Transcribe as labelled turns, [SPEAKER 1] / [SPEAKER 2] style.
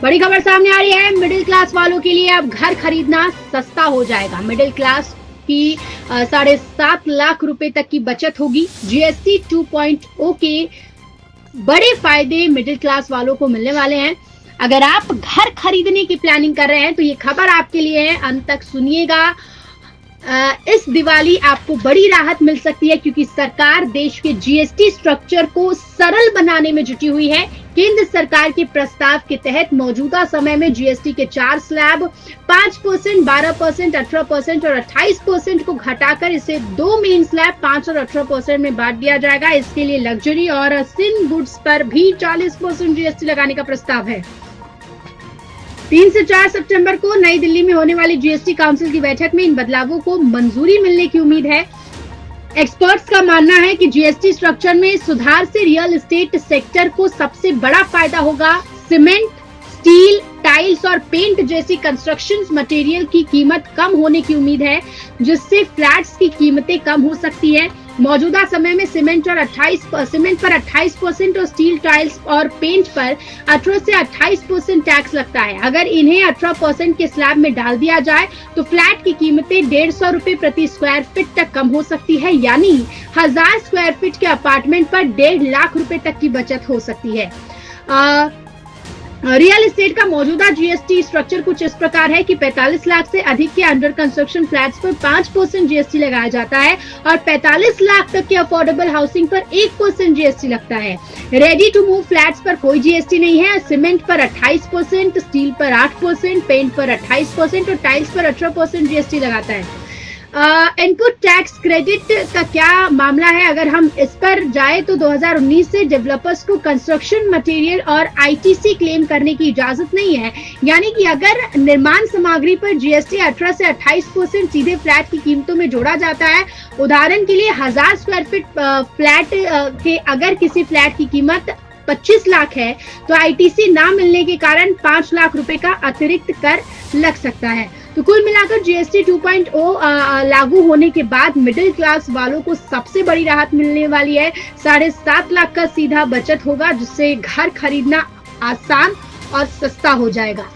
[SPEAKER 1] बड़ी खबर सामने आ रही है। मिडिल क्लास वालों के लिए अब घर खरीदना सस्ता हो जाएगा। मिडिल क्लास की 7.5 लाख रुपए तक की बचत होगी। जीएसटी 2.0 के बड़े फायदे मिडिल क्लास वालों को मिलने वाले हैं। अगर आप घर खरीदने की प्लानिंग कर रहे हैं तो ये खबर आपके लिए है, अंत तक सुनिएगा। इस दिवाली आपको बड़ी राहत मिल सकती है क्योंकि सरकार देश के जीएसटी स्ट्रक्चर को सरल बनाने में जुटी हुई है। केंद्र सरकार के प्रस्ताव के तहत मौजूदा समय में जीएसटी के 4 स्लैब 5%, 12%, 18% और 28% को घटाकर इसे 2 मेन स्लैब 5 और 18% में बांट दिया जाएगा। इसके लिए लग्जरी और सिन गुड्स पर भी 40% जीएसटी लगाने का प्रस्ताव है। 3 से 4 सितंबर को नई दिल्ली में होने वाली जीएसटी काउंसिल की बैठक में इन बदलावों को मंजूरी मिलने की उम्मीद है। एक्सपर्ट्स का मानना है कि जीएसटी स्ट्रक्चर में सुधार से रियल एस्टेट सेक्टर को सबसे बड़ा फायदा होगा। सीमेंट, स्टील, टाइल्स और पेंट जैसी कंस्ट्रक्शन मटेरियल की कीमत कम होने की उम्मीद है, जिससे फ्लैट्स की कीमतें कम हो सकती है। मौजूदा समय में सीमेंट पर 28% और स्टील, टाइल्स और पेंट पर 18 से 28% टैक्स लगता है। अगर इन्हें 18% के स्लैब में डाल दिया जाए तो फ्लैट की कीमतें 150 रुपए प्रति स्क्वायर फीट तक कम हो सकती है, यानी 1000 स्क्वायर फीट के अपार्टमेंट पर 1.5 लाख रुपए तक की बचत हो सकती है। रियल एस्टेट का मौजूदा जीएसटी स्ट्रक्चर कुछ इस प्रकार है कि 45 लाख से अधिक के अंडर कंस्ट्रक्शन फ्लैट्स पर 5% जीएसटी लगाया जाता है और 45 लाख तक के अफोर्डेबल हाउसिंग पर 1% जीएसटी लगता है। रेडी टू मूव फ्लैट्स पर कोई जीएसटी नहीं है। सीमेंट पर 28%, स्टील पर 8%, पेंट पर 28% और टाइल्स पर 18% जीएसटी लगाता है। इनपुट टैक्स क्रेडिट का क्या मामला है? अगर हम इस पर जाए तो 2019 से डेवलपर्स को कंस्ट्रक्शन मटेरियल और आईटीसी क्लेम करने की इजाजत नहीं है, यानी कि अगर निर्माण सामग्री पर जीएसटी 18 से 28% सीधे फ्लैट की कीमतों में जोड़ा जाता है। उदाहरण के लिए 1000 स्क्वायर फीट फ्लैट के अगर किसी फ्लैट की कीमत 25 लाख है तो आईटीसी ना मिलने के कारण 5 लाख रुपए का अतिरिक्त कर लग सकता है। तो कुल मिलाकर जीएसटी 2.0 लागू होने के बाद मिडिल क्लास वालों को सबसे बड़ी राहत मिलने वाली है। 7.5 लाख का सीधा बचत होगा, जिससे घर खरीदना आसान और सस्ता हो जाएगा।